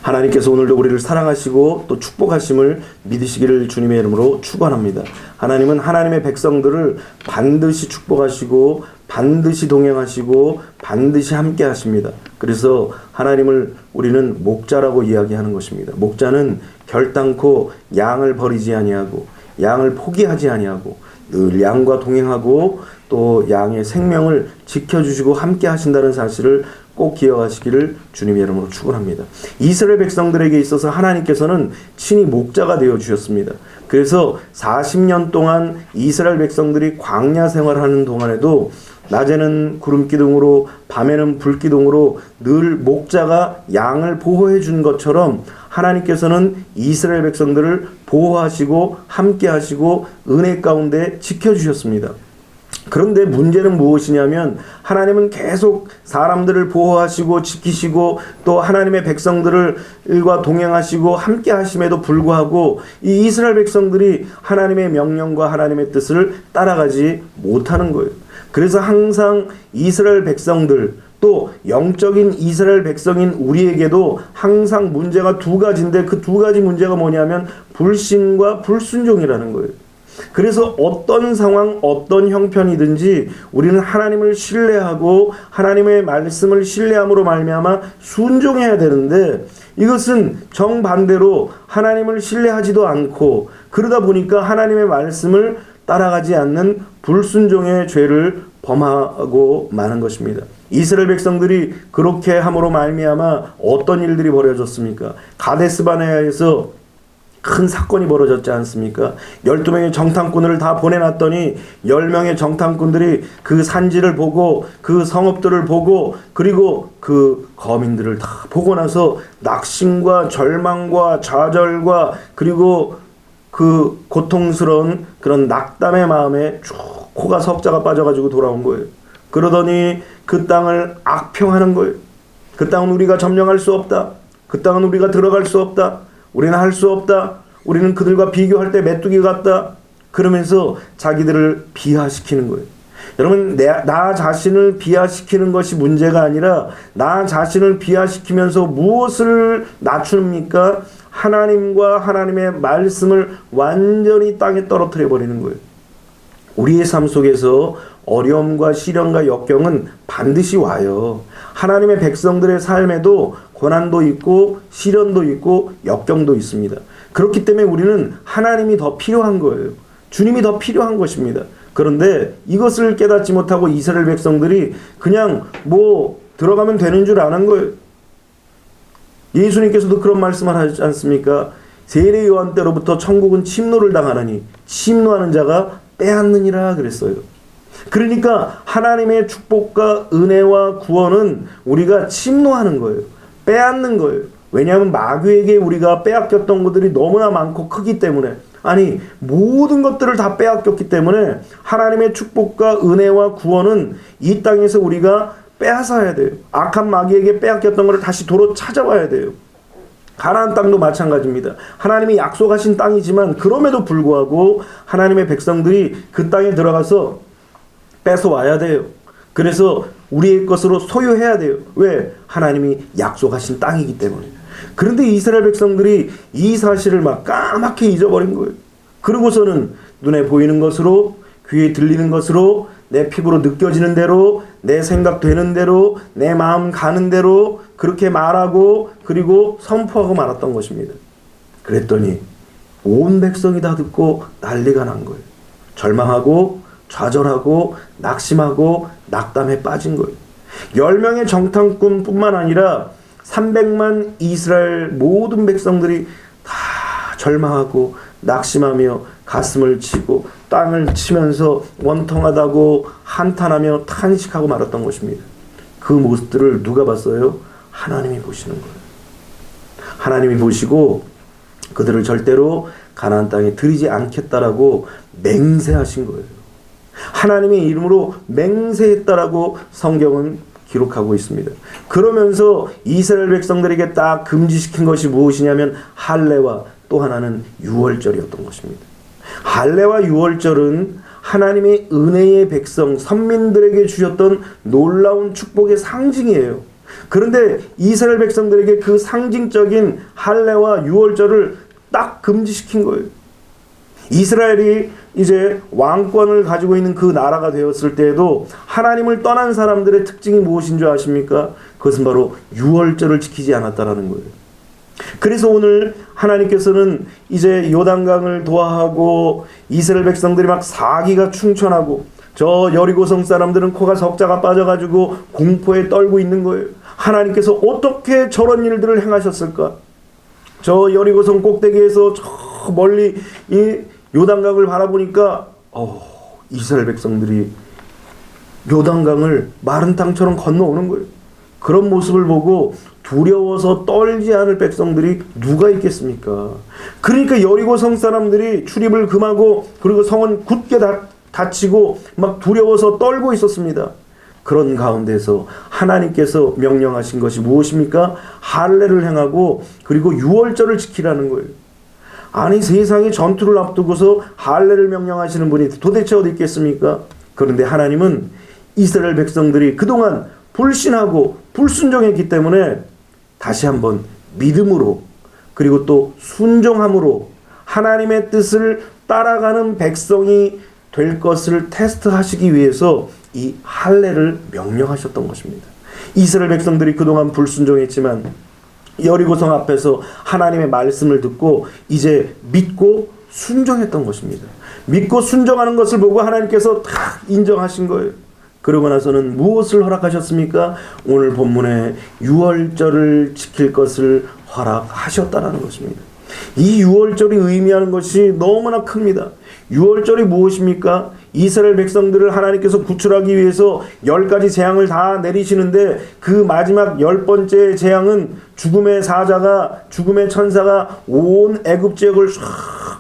하나님께서 오늘도 우리를 사랑하시고 또 축복하심을 믿으시기를 주님의 이름으로 축원합니다. 하나님은 하나님의 백성들을 반드시 축복하시고 반드시 동행하시고 반드시 함께 하십니다. 그래서 하나님을 우리는 목자라고 이야기하는 것입니다. 목자는 결단코 양을 버리지 아니하고 양을 포기하지 아니하고 늘 양과 동행하고 또 양의 생명을 지켜주시고 함께 하신다는 사실을 꼭 기억하시기를 주님의 이름으로 축원합니다. 이스라엘 백성들에게 있어서 하나님께서는 친히 목자가 되어 주셨습니다. 그래서 40년 동안 이스라엘 백성들이 광야 생활하는 동안에도 낮에는 구름 기둥으로 밤에는 불 기둥으로 늘 목자가 양을 보호해 준 것처럼 하나님께서는 이스라엘 백성들을 보호하시고 함께 하시고 은혜 가운데 지켜주셨습니다. 그런데 문제는 무엇이냐면 하나님은 계속 사람들을 보호하시고 지키시고 또 하나님의 백성들과 동행하시고 함께 하심에도 불구하고 이 이스라엘 백성들이 하나님의 명령과 하나님의 뜻을 따라가지 못하는 거예요. 그래서 항상 이스라엘 백성들 또 영적인 이스라엘 백성인 우리에게도 항상 문제가 두 가지인데 그 두 가지 문제가 뭐냐면 불신과 불순종이라는 거예요. 그래서 어떤 상황, 어떤 형편이든지 우리는 하나님을 신뢰하고 하나님의 말씀을 신뢰함으로 말미암아 순종해야 되는데 이것은 정반대로 하나님을 신뢰하지도 않고 그러다 보니까 하나님의 말씀을 따라가지 않는 불순종의 죄를 범하고 마는 것입니다. 이스라엘 백성들이 그렇게 함으로 말미암아 어떤 일들이 벌어졌습니까? 가데스 바네아에서 큰 사건이 벌어졌지 않습니까? 12명의 정탐꾼을 다 보내놨더니 10명의 정탐꾼들이 그 산지를 보고 그 성읍들을 보고 그리고 그 거민들을 다 보고 나서 낙심과 절망과 좌절과 그리고 그 고통스러운 그런 낙담의 마음에 쭉 코가 석자가 빠져가지고 돌아온 거예요. 그러더니 그 땅을 악평하는 거예요. 그 땅은 우리가 점령할 수 없다. 그 땅은 우리가 들어갈 수 없다. 우리는 할 수 없다. 우리는 그들과 비교할 때 메뚜기 같다. 그러면서 자기들을 비하시키는 거예요. 여러분, 나 자신을 비하시키는 것이 문제가 아니라 나 자신을 비하시키면서 무엇을 낮춥니까? 하나님과 하나님의 말씀을 완전히 땅에 떨어뜨려 버리는 거예요. 우리의 삶 속에서 어려움과 시련과 역경은 반드시 와요. 하나님의 백성들의 삶에도 고난도 있고 시련도 있고 역경도 있습니다. 그렇기 때문에 우리는 하나님이 더 필요한 거예요. 주님이 더 필요한 것입니다. 그런데 이것을 깨닫지 못하고 이스라엘 백성들이 그냥 들어가면 되는 줄 아는 거예요. 예수님께서도 그런 말씀을 하지 않습니까? 세례 요한 때로부터 천국은 침노를 당하느니 침노하는 자가 빼앗느니라 그랬어요. 그러니까 하나님의 축복과 은혜와 구원은 우리가 침노하는 거예요. 빼앗는 거예요. 왜냐하면 마귀에게 우리가 빼앗겼던 것들이 너무나 많고 크기 때문에 모든 것들을 다 빼앗겼기 때문에 하나님의 축복과 은혜와 구원은 이 땅에서 우리가 빼앗아야 돼요. 악한 마귀에게 빼앗겼던 것을 다시 도로 찾아와야 돼요. 가나안 땅도 마찬가지입니다. 하나님이 약속하신 땅이지만 그럼에도 불구하고 하나님의 백성들이 그 땅에 들어가서 뺏어와야 돼요. 그래서 우리의 것으로 소유해야 돼요. 왜? 하나님이 약속하신 땅이기 때문에. 그런데 이스라엘 백성들이 이 사실을 막 까맣게 잊어버린 거예요. 그러고서는 눈에 보이는 것으로, 귀에 들리는 것으로, 내 피부로 느껴지는 대로, 내 생각되는 대로, 내 마음 가는 대로 그렇게 말하고 그리고 선포하고 말았던 것입니다. 그랬더니 온 백성이 다 듣고 난리가 난 거예요. 절망하고 좌절하고 낙심하고 낙담에 빠진 거예요. 10명의 정탐꾼뿐만 아니라 300만 이스라엘 모든 백성들이 다 절망하고 낙심하며 가슴을 치고 땅을 치면서 원통하다고 한탄하며 탄식하고 말았던 것입니다. 그 모습들을 누가 봤어요? 하나님이 보시는 거예요. 하나님이 보시고 그들을 절대로 가나안 땅에 들이지 않겠다라고 맹세하신 거예요. 하나님의 이름으로 맹세했다라고 성경은 기록하고 있습니다. 그러면서 이스라엘 백성들에게 딱 금지시킨 것이 무엇이냐면 할례와 또 하나는 유월절이었던 것입니다. 할례와 유월절은 하나님의 은혜의 백성 선민들에게 주셨던 놀라운 축복의 상징이에요. 그런데 이스라엘 백성들에게 그 상징적인 할례와 유월절을 딱 금지시킨 거예요. 이스라엘이 이제 왕권을 가지고 있는 그 나라가 되었을 때에도 하나님을 떠난 사람들의 특징이 무엇인 줄 아십니까? 그것은 바로 유월절을 지키지 않았다라는 거예요. 그래서 오늘 하나님께서는 이제 요단강을 도하하고 이스라엘 백성들이 막 사기가 충천하고 저 여리고성 사람들은 코가 석자가 빠져가지고 공포에 떨고 있는 거예요. 하나님께서 어떻게 저런 일들을 행하셨을까? 저 여리고성 꼭대기에서 저 멀리 이 요단강을 바라보니까 이스라엘 백성들이 요단강을 마른 땅처럼 건너오는 거예요. 그런 모습을 보고 두려워서 떨지 않을 백성들이 누가 있겠습니까? 그러니까 여리고성 사람들이 출입을 금하고 그리고 성은 굳게 닫히고 막 두려워서 떨고 있었습니다. 그런 가운데서 하나님께서 명령하신 것이 무엇입니까? 할례를 행하고 그리고 유월절을 지키라는 거예요. 아니 세상에 전투를 앞두고서 할례를 명령하시는 분이 도대체 어디 있겠습니까? 그런데 하나님은 이스라엘 백성들이 그동안 불신하고 불순종했기 때문에 다시 한번 믿음으로 그리고 또 순종함으로 하나님의 뜻을 따라가는 백성이 될 것을 테스트하시기 위해서 이 할례를 명령하셨던 것입니다. 이스라엘 백성들이 그동안 불순종했지만 여리고성 앞에서 하나님의 말씀을 듣고 이제 믿고 순종했던 것입니다. 믿고 순종하는 것을 보고 하나님께서 다 인정하신 거예요. 그러고 나서는 무엇을 허락하셨습니까? 오늘 본문에 유월절을 지킬 것을 허락하셨다는 것입니다. 이 유월절이 의미하는 것이 너무나 큽니다. 유월절이 무엇입니까? 이스라엘 백성들을 하나님께서 구출하기 위해서 10가지 재앙을 다 내리시는데 그 마지막 10번째 재앙은 죽음의 사자가 죽음의 천사가 온 애굽 지역을 쫙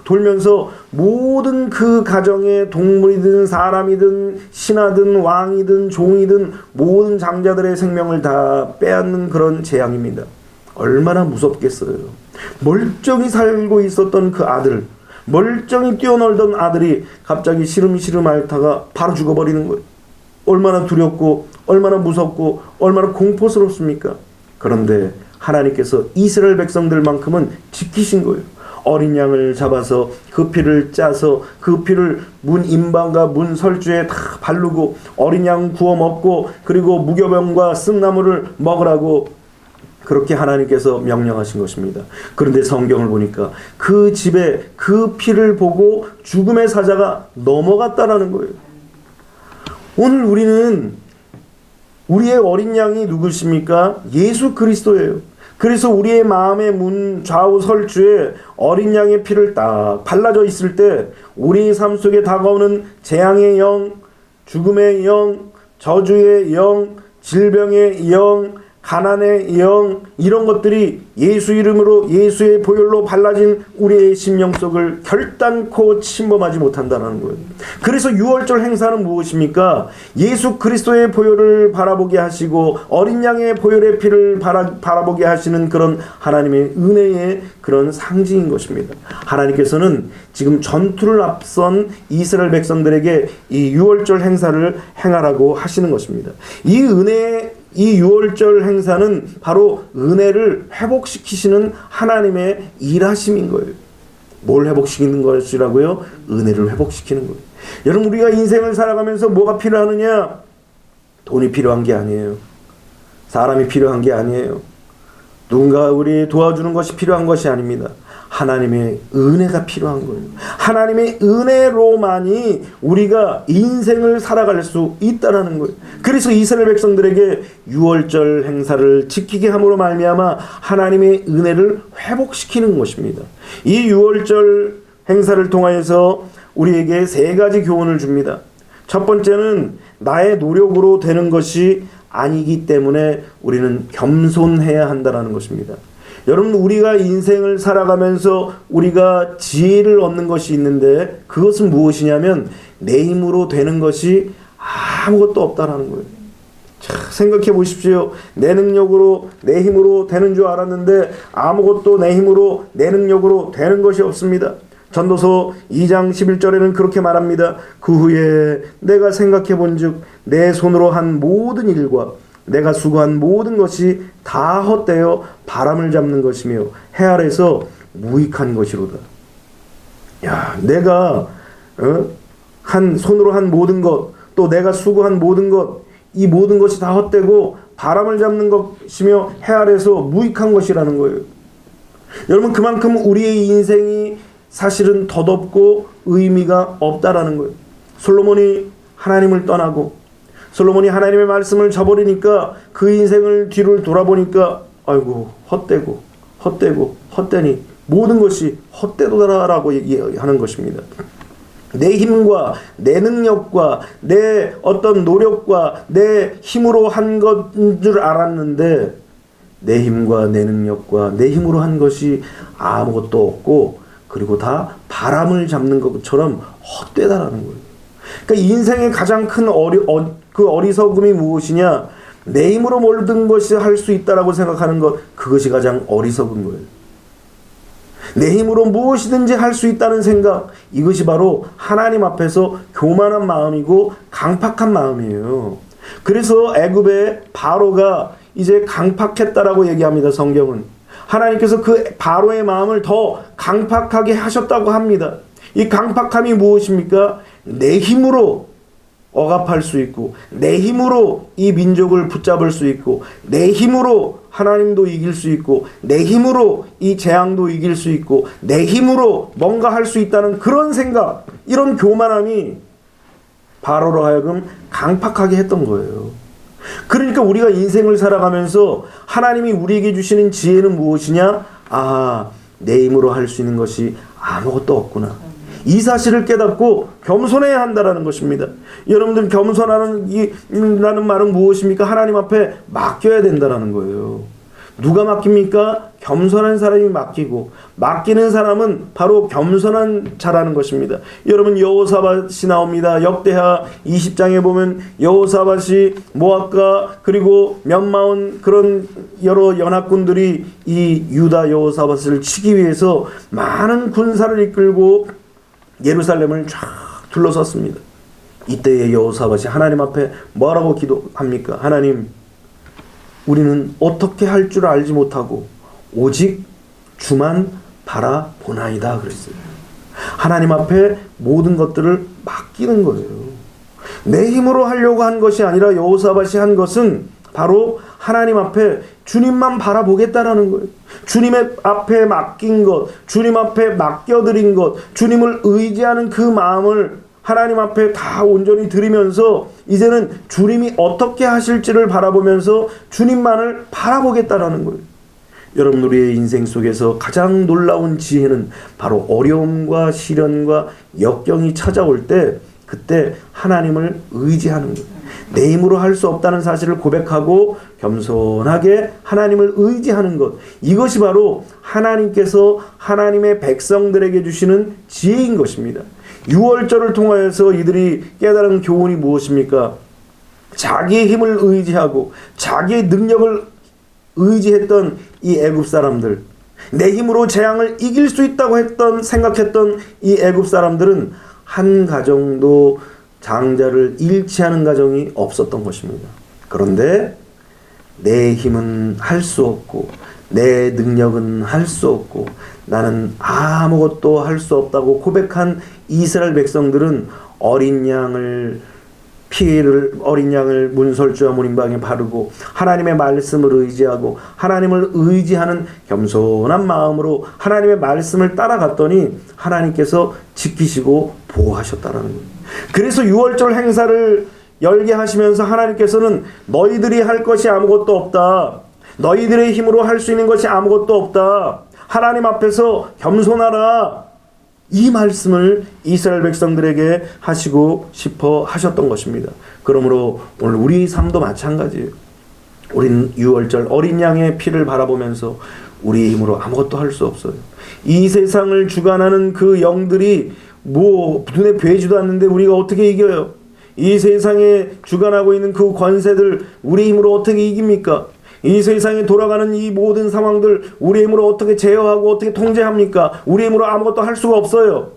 돌면서 모든 그 가정의 동물이든 사람이든 신하든 왕이든 종이든 모든 장자들의 생명을 다 빼앗는 그런 재앙입니다. 얼마나 무섭겠어요. 멀쩡히 살고 있었던 그 아들, 멀쩡히 뛰어놀던 아들이 갑자기 시름시름 앓다가 바로 죽어버리는 거예요. 얼마나 두렵고 얼마나 무섭고 얼마나 공포스럽습니까? 그런데 하나님께서 이스라엘 백성들만큼은 지키신 거예요. 어린 양을 잡아서 그 피를 짜서 그 피를 문 임방과 문 설주에 다 바르고 어린 양 구워 먹고 그리고 무교병과 쓴나물을 먹으라고 그렇게 하나님께서 명령하신 것입니다. 그런데 성경을 보니까 그 집에 그 피를 보고 죽음의 사자가 넘어갔다라는 거예요. 오늘 우리는 우리의 어린 양이 누구십니까? 예수 그리스도예요. 그래서 우리의 마음의 문 좌우 설주에 어린 양의 피를 딱 발라져 있을 때 우리 삶 속에 다가오는 재앙의 영, 죽음의 영, 저주의 영, 질병의 영, 가난의 영, 이런 것들이 예수 이름으로 예수의 보혈로 발라진 우리의 심령 속을 결단코 침범하지 못한다는 거예요. 그래서 유월절 행사는 무엇입니까? 예수 그리스도의 보혈을 바라보게 하시고 어린 양의 보혈의 피를 바라보게 하시는 그런 하나님의 은혜의 그런 상징인 것입니다. 하나님께서는 지금 전투를 앞선 이스라엘 백성들에게 이 유월절 행사를 행하라고 하시는 것입니다. 이 유월절 행사는 바로 은혜를 회복시키시는 하나님의 일하심인 거예요. 뭘 회복시키는 것이라고요? 은혜를 회복시키는 거예요. 여러분, 우리가 인생을 살아가면서 뭐가 필요하느냐? 돈이 필요한 게 아니에요. 사람이 필요한 게 아니에요. 누군가 우리 도와주는 것이 필요한 것이 아닙니다. 하나님의 은혜가 필요한 거예요. 하나님의 은혜로만이 우리가 인생을 살아갈 수 있다는 거예요. 그래서 이스라엘 백성들에게 유월절 행사를 지키게 함으로 말미암아 하나님의 은혜를 회복시키는 것입니다. 이 유월절 행사를 통하여서 우리에게 3가지 교훈을 줍니다. 첫 번째는 나의 노력으로 되는 것이 아니기 때문에 우리는 겸손해야 한다는 것입니다. 여러분, 우리가 인생을 살아가면서 우리가 지혜를 얻는 것이 있는데 그것은 무엇이냐면 내 힘으로 되는 것이 아무것도 없다라는 거예요. 자, 생각해 보십시오. 내 능력으로 내 힘으로 되는 줄 알았는데 아무것도 내 힘으로 내 능력으로 되는 것이 없습니다. 전도서 2장 11절에는 그렇게 말합니다. 그 후에 내가 생각해 본즉 내 손으로 한 모든 일과 내가 수고한 모든 것이 다 헛되어 바람을 잡는 것이며 해 아래서 무익한 것이로다. 야, 내가 손으로 한 모든 것, 또 내가 수고한 모든 것, 이 모든 것이 다 헛되고 바람을 잡는 것이며 해 아래서 무익한 것이라는 거예요. 여러분, 그만큼 우리의 인생이 사실은 덧없고 의미가 없다라는 거예요. 솔로몬이 하나님을 떠나고 솔로몬이 하나님의 말씀을 저버리니까 그 인생을 뒤를 돌아보니까 아이고 헛되니 모든 것이 헛되도다라고 얘기하는 것입니다. 내 힘과 내 능력과 내 어떤 노력과 내 힘으로 한 것인 줄 알았는데 내 힘과 내 능력과 내 힘으로 한 것이 아무것도 없고 그리고 다 바람을 잡는 것처럼 헛되다라는 거예요. 그러니까 인생의 가장 큰 어리석음이 무엇이냐? 내 힘으로 모든 것이 할 수 있다라고 생각하는 것, 그것이 가장 어리석은 거예요. 내 힘으로 무엇이든지 할 수 있다는 생각, 이것이 바로 하나님 앞에서 교만한 마음이고 강팍한 마음이에요. 그래서 애굽의 바로가 이제 강팍했다라고 얘기합니다. 성경은 하나님께서 그 바로의 마음을 더 강팍하게 하셨다고 합니다. 이 강팍함이 무엇입니까? 내 힘으로 억압할 수 있고 내 힘으로 이 민족을 붙잡을 수 있고 내 힘으로 하나님도 이길 수 있고 내 힘으로 이 재앙도 이길 수 있고 내 힘으로 뭔가 할 수 있다는 그런 생각, 이런 교만함이 바로로 하여금 강팍하게 했던 거예요. 그러니까 우리가 인생을 살아가면서 하나님이 우리에게 주시는 지혜는 무엇이냐? 아, 내 힘으로 할 수 있는 것이 아무것도 없구나. 이 사실을 깨닫고 겸손해야 한다라는 것입니다. 여러분들, 겸손하는 말은 무엇입니까? 하나님 앞에 맡겨야 된다라는 거예요. 누가 맡깁니까? 겸손한 사람이 맡기고, 맡기는 사람은 바로 겸손한 자라는 것입니다. 여러분, 여호사밧이 나옵니다. 역대하 20장에 보면 여호사밧이 모압과 그리고 몇마흔 그런 여러 연합군들이 이 유다 여호사밧을 치기 위해서 많은 군사를 이끌고 예루살렘을 쫙 둘러섰습니다. 이때의 여호사밧이 하나님 앞에 뭐라고 기도합니까? 하나님, 우리는 어떻게 할 줄 알지 못하고 오직 주만 바라보나이다 그랬어요. 하나님 앞에 모든 것들을 맡기는 거예요. 내 힘으로 하려고 한 것이 아니라 여호사밧이 한 것은 바로 하나님 앞에 주님만 바라보겠다라는 거예요. 주님의 앞에 맡긴 것, 주님 앞에 맡겨드린 것, 주님을 의지하는 그 마음을 하나님 앞에 다 온전히 드리면서 이제는 주님이 어떻게 하실지를 바라보면서 주님만을 바라보겠다라는 거예요. 여러분, 우리의 인생 속에서 가장 놀라운 지혜는 바로 어려움과 시련과 역경이 찾아올 때 그때 하나님을 의지하는 거예요. 내 힘으로 할 수 없다는 사실을 고백하고 겸손하게 하나님을 의지하는 것, 이것이 바로 하나님께서 하나님의 백성들에게 주시는 지혜인 것입니다. 유월절을 통하여서 이들이 깨달은 교훈이 무엇입니까? 자기의 힘을 의지하고 자기의 능력을 의지했던 이 애굽 사람들, 내 힘으로 재앙을 이길 수 있다고 생각했던 이 애굽 사람들은 한 가정도 장자를 잃지 않은 가정이 없었던 것입니다. 그런데 내 힘은 할 수 없고 내 능력은 할 수 없고 나는 아무것도 할 수 없다고 고백한 이스라엘 백성들은 어린 양을 문설주와 문인방에 바르고 하나님의 말씀을 의지하고 하나님을 의지하는 겸손한 마음으로 하나님의 말씀을 따라갔더니 하나님께서 지키시고 보호하셨다는 거예요. 그래서 유월절 행사를 열게 하시면서 하나님께서는 너희들이 할 것이 아무것도 없다. 너희들의 힘으로 할 수 있는 것이 아무것도 없다. 하나님 앞에서 겸손하라. 이 말씀을 이스라엘 백성들에게 하시고 싶어 하셨던 것입니다. 그러므로 오늘 우리 삶도 마찬가지예요. 우린 유월절 어린 양의 피를 바라보면서 우리의 힘으로 아무것도 할 수 없어요. 이 세상을 주관하는 그 영들이 눈에 보이지도 않는데 우리가 어떻게 이겨요? 이 세상에 주관하고 있는 그 권세들 우리 힘으로 어떻게 이깁니까? 이 세상에 돌아가는 이 모든 상황들 우리 힘으로 어떻게 제어하고 어떻게 통제합니까? 우리 힘으로 아무것도 할 수가 없어요.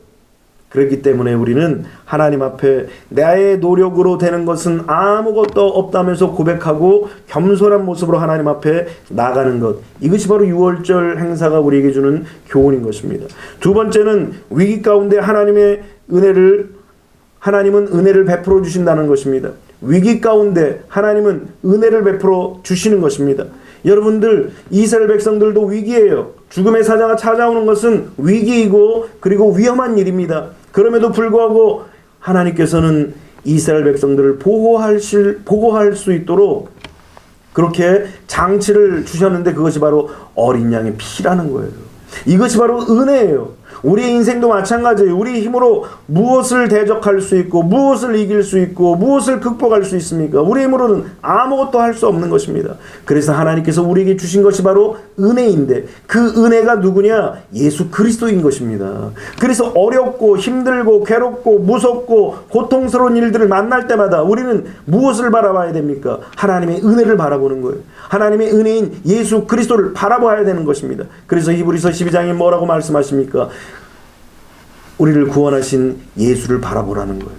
그렇기 때문에 우리는 하나님 앞에 나의 노력으로 되는 것은 아무것도 없다면서 고백하고 겸손한 모습으로 하나님 앞에 나가는 것, 이것이 바로 유월절 행사가 우리에게 주는 교훈인 것입니다. 두 번째는 위기 가운데 하나님은 은혜를 베풀어 주신다는 것입니다. 위기 가운데 하나님은 은혜를 베풀어 주시는 것입니다. 여러분들, 이스라엘 백성들도 위기예요. 죽음의 사자가 찾아오는 것은 위기이고 그리고 위험한 일입니다. 그럼에도 불구하고 하나님께서는 이스라엘 백성들을 보호할 수 있도록 그렇게 장치를 주셨는데, 그것이 바로 어린 양의 피라는 거예요. 이것이 바로 은혜예요. 우리의 인생도 마찬가지예요. 우리 힘으로 무엇을 대적할 수 있고 무엇을 이길 수 있고 무엇을 극복할 수 있습니까? 우리 힘으로는 아무것도 할 수 없는 것입니다. 그래서 하나님께서 우리에게 주신 것이 바로 은혜인데, 그 은혜가 누구냐? 예수 그리스도인 것입니다. 그래서 어렵고 힘들고 괴롭고 무섭고 고통스러운 일들을 만날 때마다 우리는 무엇을 바라봐야 됩니까? 하나님의 은혜를 바라보는 거예요. 하나님의 은혜인 예수 그리스도를 바라봐야 되는 것입니다. 그래서 히브리서 12장에 뭐라고 말씀하십니까? 우리를 구원하신 예수를 바라보라는 거예요.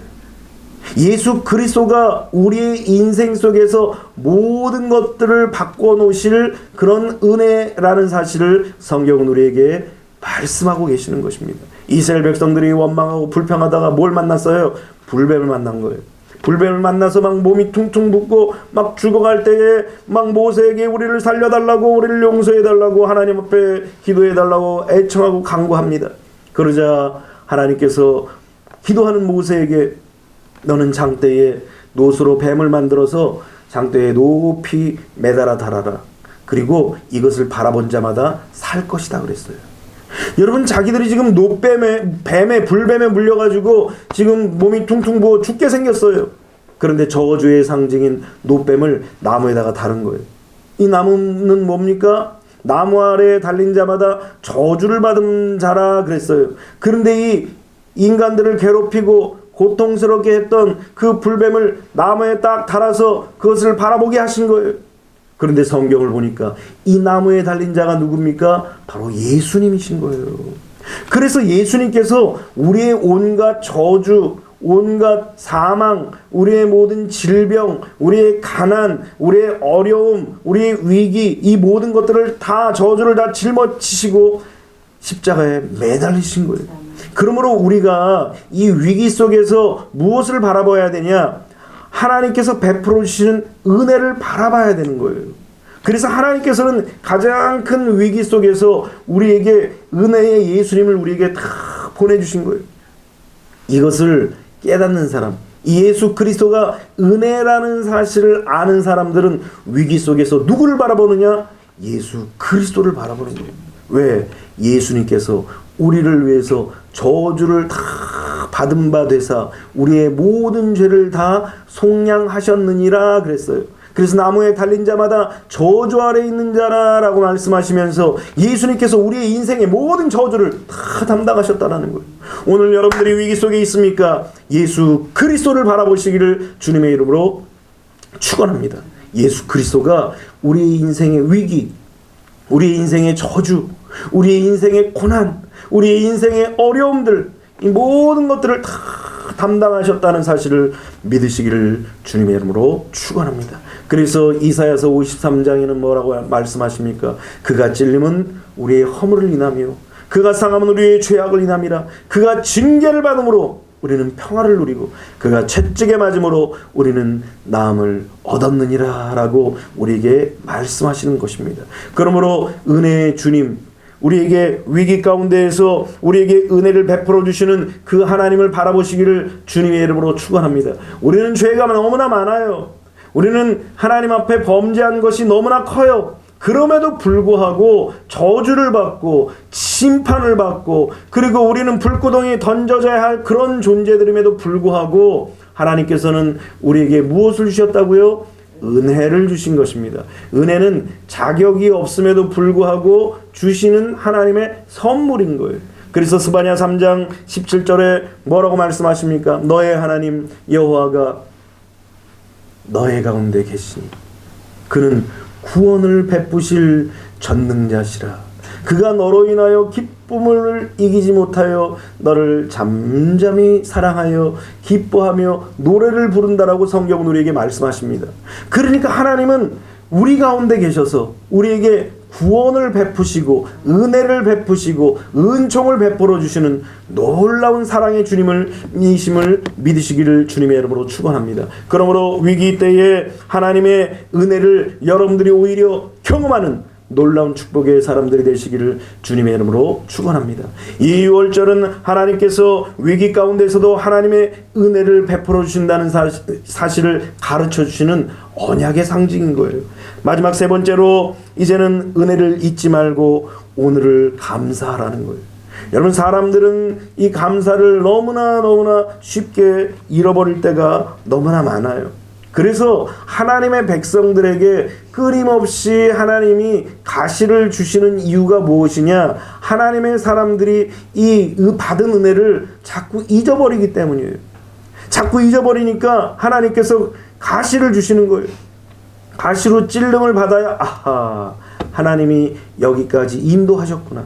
예수 그리스도가 우리의 인생 속에서 모든 것들을 바꿔놓으실 그런 은혜라는 사실을 성경은 우리에게 말씀하고 계시는 것입니다. 이스라엘 백성들이 원망하고 불평하다가 뭘 만났어요? 불뱀을 만난 거예요. 불뱀을 만나서 막 몸이 퉁퉁 붓고 막 죽어갈 때에 막 모세에게 우리를 살려달라고, 우리를 용서해달라고, 하나님 앞에 기도해달라고 애청하고 간구합니다. 그러자 하나님께서 기도하는 모세에게 너는 장대에 노수로 뱀을 만들어서 장대에 높이 매달아 달아라. 그리고 이것을 바라본 자마다 살 것이다 그랬어요. 여러분, 자기들이 지금 불뱀에 물려가지고 지금 몸이 퉁퉁 부어 죽게 생겼어요. 그런데 저주의 상징인 노뱀을 나무에다가 다른 거예요. 이 나무는 뭡니까? 나무 아래에 달린 자마다 저주를 받은 자라 그랬어요. 그런데 이 인간들을 괴롭히고 고통스럽게 했던 그 불뱀을 나무에 딱 달아서 그것을 바라보게 하신 거예요. 그런데 성경을 보니까 이 나무에 달린 자가 누굽니까? 바로 예수님이신 거예요. 그래서 예수님께서 우리의 온갖 저주, 온갖 사망, 우리의 모든 질병, 우리의 가난, 우리의 어려움, 우리의 위기, 이 모든 것들을 다, 저주를 다 짊어지시고 십자가에 매달리신 거예요. 그러므로 우리가 이 위기 속에서 무엇을 바라봐야 되냐? 하나님께서 베풀어 주시는 은혜를 바라봐야 되는 거예요. 그래서 하나님께서는 가장 큰 위기 속에서 우리에게 은혜의 예수님을 우리에게 다 보내주신 거예요. 이것을 깨닫는 사람, 이 예수 그리스도가 은혜라는 사실을 아는 사람들은 위기 속에서 누구를 바라보느냐? 예수 그리스도를 바라보는 거예요. 왜? 예수님께서 우리를 위해서 저주를 다 받은 바 되사 우리의 모든 죄를 다 속량하셨느니라 그랬어요. 그래서 나무에 달린 자마다 저주 아래 있는 자라라고 말씀하시면서 예수님께서 우리의 인생의 모든 저주를 다 담당하셨다는 거예요. 오늘 여러분들이 위기 속에 있습니까? 예수 그리스도를 바라보시기를 주님의 이름으로 축원합니다. 예수 그리스도가 우리의 인생의 위기, 우리의 인생의 저주, 우리의 인생의 고난, 우리의 인생의 어려움들, 이 모든 것들을 다 담당하셨다는 사실을 믿으시기를 주님의 이름으로 축원합니다. 그래서 이사야서 53장에는 뭐라고 말씀하십니까? 그가 찔림은 우리의 허물을 인하며 그가 상함은 우리의 죄악을 인함이라. 그가 징계를 받음으로 우리는 평화를 누리고 그가 채찍에 맞음으로 우리는 나음을 얻었느니라 라고 우리에게 말씀하시는 것입니다. 그러므로 은혜의 주님, 우리에게 위기 가운데에서 우리에게 은혜를 베풀어 주시는 그 하나님을 바라보시기를 주님의 이름으로 축원합니다. 우리는 죄가 너무나 많아요. 우리는 하나님 앞에 범죄한 것이 너무나 커요. 그럼에도 불구하고 저주를 받고 심판을 받고, 그리고 우리는 불구덩이에 던져져야 할 그런 존재들임에도 불구하고 하나님께서는 우리에게 무엇을 주셨다고요? 은혜를 주신 것입니다. 은혜는 자격이 없음에도 불구하고 주시는 하나님의 선물인 거예요. 그래서 스바냐 3장 17절에 뭐라고 말씀하십니까? 너의 하나님 여호와가 너의 가운데 계시니 그는 구원을 베푸실 전능자시라. 그가 너로 인하여 기쁨을 이기지 못하여 너를 잠잠히 사랑하여 기뻐하며 노래를 부른다라고 성경은 우리에게 말씀하십니다. 그러니까 하나님은 우리 가운데 계셔서 우리에게 구원을 베푸시고 은혜를 베푸시고 은총을 베풀어 주시는 놀라운 사랑의 주님을 이심을 믿으시기를 주님의 이름으로 축원합니다. 그러므로 위기 때에 하나님의 은혜를 여러분들이 오히려 경험하는 놀라운 축복의 사람들이 되시기를 주님의 이름으로 축원합니다. 이 유월절은 하나님께서 위기 가운데서도 하나님의 은혜를 베풀어 주신다는 사실을 가르쳐 주시는 언약의 상징인 거예요. 마지막 세 번째로 이제는 은혜를 잊지 말고 오늘을 감사하라는 거예요. 여러분, 사람들은 이 감사를 너무나 쉽게 잃어버릴 때가 너무나 많아요. 그래서 하나님의 백성들에게 끊임없이 하나님이 가시를 주시는 이유가 무엇이냐? 하나님의 사람들이 이 받은 은혜를 자꾸 잊어버리기 때문이에요. 자꾸 잊어버리니까 하나님께서 가시를 주시는 거예요. 가시로 찔림을 받아야 아하, 하나님이 여기까지 인도하셨구나.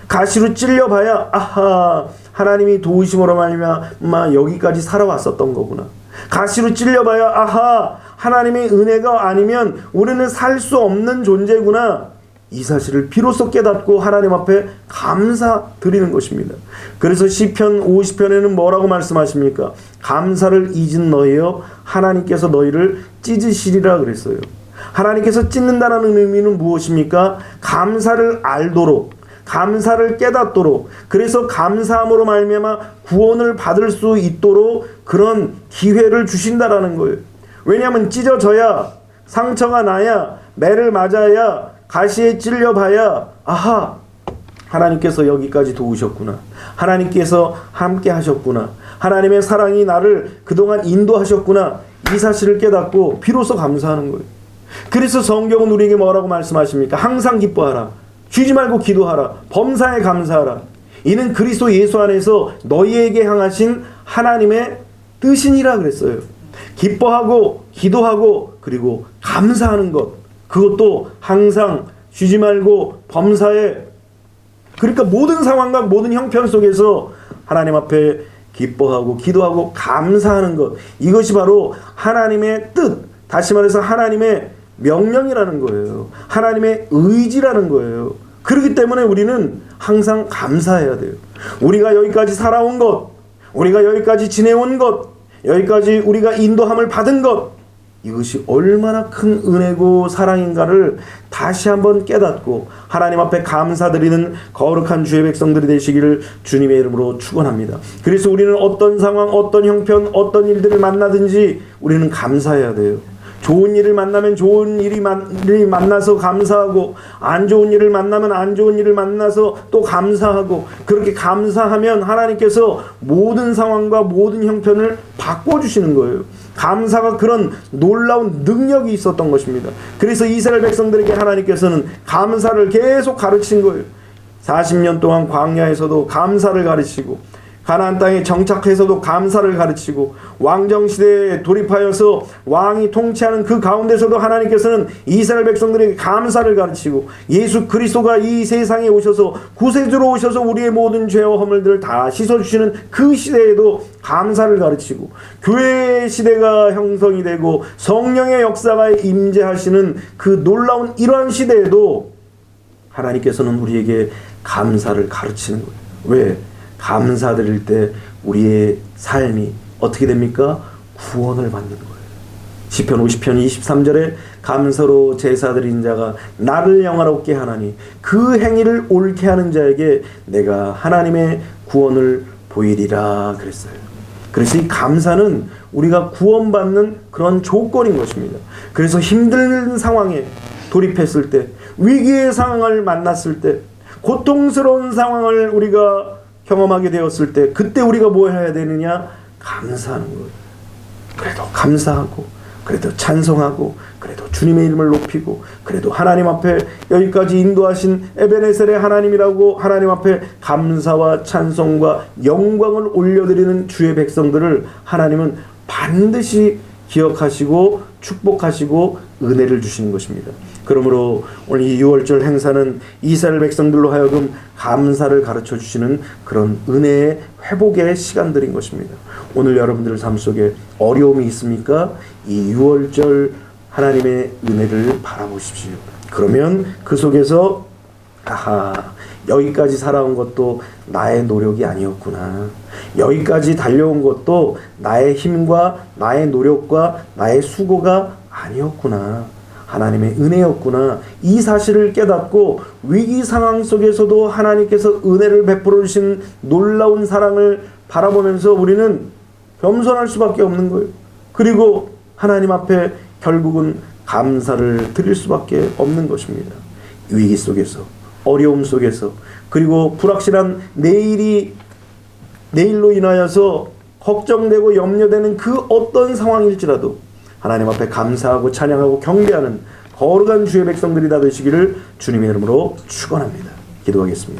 가시로 찔려봐야 아하, 하나님이 도우심으로 말미암아 여기까지 살아왔었던 거구나. 가시로 찔려봐야 아하, 하나님의 은혜가 아니면 우리는 살 수 없는 존재구나. 이 사실을 비로소 깨닫고 하나님 앞에 감사드리는 것입니다. 그래서 시편 50편에는 뭐라고 말씀하십니까? 감사를 잊은 너희여 하나님께서 너희를 찢으시리라 그랬어요. 하나님께서 찢는다는 의미는 무엇입니까? 감사를 알도록, 감사를 깨닫도록, 그래서 감사함으로 말미암아 구원을 받을 수 있도록 그런 기회를 주신다라는 거예요. 왜냐하면 찢어져야, 상처가 나야, 매를 맞아야, 가시에 찔려봐야 아하, 하나님께서 여기까지 도우셨구나. 하나님께서 함께 하셨구나. 하나님의 사랑이 나를 그동안 인도하셨구나. 이 사실을 깨닫고 비로소 감사하는 거예요. 그래서 성경은 우리에게 뭐라고 말씀하십니까? 항상 기뻐하라. 쉬지 말고 기도하라. 범사에 감사하라. 이는 그리스도 예수 안에서 너희에게 향하신 하나님의 뜻이니라 그랬어요. 기뻐하고 기도하고 그리고 감사하는 것, 그것도 항상 쉬지 말고 범사에, 그러니까 모든 상황과 모든 형편 속에서 하나님 앞에 기뻐하고 기도하고 감사하는 것, 이것이 바로 하나님의 뜻, 다시 말해서 하나님의 명령이라는 거예요. 하나님의 의지라는 거예요. 그렇기 때문에 우리는 항상 감사해야 돼요. 우리가 여기까지 살아온 것, 우리가 여기까지 지내온 것, 여기까지 우리가 인도함을 받은 것, 이것이 얼마나 큰 은혜고 사랑인가를 다시 한번 깨닫고 하나님 앞에 감사드리는 거룩한 주의 백성들이 되시기를 주님의 이름으로 축원합니다. 그래서 우리는 어떤 상황, 어떤 형편, 어떤 일들을 만나든지 우리는 감사해야 돼요. 좋은 일을 만나면 좋은 일이 만나서 감사하고, 안 좋은 일을 만나면 안 좋은 일을 만나서 또 감사하고, 그렇게 감사하면 하나님께서 모든 상황과 모든 형편을 바꿔주시는 거예요. 감사가 그런 놀라운 능력이 있었던 것입니다. 그래서 이스라엘 백성들에게 하나님께서는 감사를 계속 가르친 거예요. 40년 동안 광야에서도 감사를 가르치고, 가나안 땅에 정착해서도 감사를 가르치고, 왕정시대에 돌입하여서 왕이 통치하는 그 가운데서도 하나님께서는 이스라엘 백성들에게 감사를 가르치고, 예수 그리스도가 이 세상에 오셔서 구세주로 오셔서 우리의 모든 죄와 허물들을 다 씻어주시는 그 시대에도 감사를 가르치고, 교회의 시대가 형성이 되고 성령의 역사가 임재하시는 그 놀라운 이러한 시대에도 하나님께서는 우리에게 감사를 가르치는 거예요. 왜? 감사드릴 때 우리의 삶이 어떻게 됩니까? 구원을 받는 거예요. 시편 50편 23절에 감사로 제사드린 자가 나를 영화롭게 하나니 그 행위를 옳게 하는 자에게 내가 하나님의 구원을 보이리라 그랬어요. 그래서 이 감사는 우리가 구원받는 그런 조건인 것입니다. 그래서 힘든 상황에 돌입했을 때, 위기의 상황을 만났을 때, 고통스러운 상황을 우리가 경험하게 되었을 때, 그때 우리가 뭐 해야 되느냐? 감사하는 거예요. 그래도 감사하고, 그래도 찬송하고, 그래도 주님의 이름을 높이고, 그래도 하나님 앞에 여기까지 인도하신 에베네셀의 하나님이라고 하나님 앞에 감사와 찬송과 영광을 올려드리는 주의 백성들을 하나님은 반드시 기억하시고 축복하시고 은혜를 주시는 것입니다. 그러므로 오늘 이 6월절 행사는 이스라엘 백성들로 하여금 감사를 가르쳐 주시는 그런 은혜의 회복의 시간들인 것입니다. 오늘 여러분들 삶 속에 어려움이 있습니까? 이 6월절 하나님의 은혜를 바라보십시오. 그러면 그 속에서 여기까지 살아온 것도 나의 노력이 아니었구나. 여기까지 달려온 것도 나의 힘과 나의 노력과 나의 수고가 아니었구나. 하나님의 은혜였구나. 이 사실을 깨닫고 위기 상황 속에서도 하나님께서 은혜를 베풀어 주신 놀라운 사랑을 바라보면서 우리는 겸손할 수밖에 없는 거예요. 그리고 하나님 앞에 결국은 감사를 드릴 수밖에 없는 것입니다. 위기 속에서, 어려움 속에서, 그리고 불확실한 내일로 인하여서 걱정되고 염려되는 그 어떤 상황일지라도 하나님 앞에 감사하고 찬양하고 경배하는 거룩한 주의 백성들이 다 되시기를 주님의 이름으로 축원합니다. 기도하겠습니다.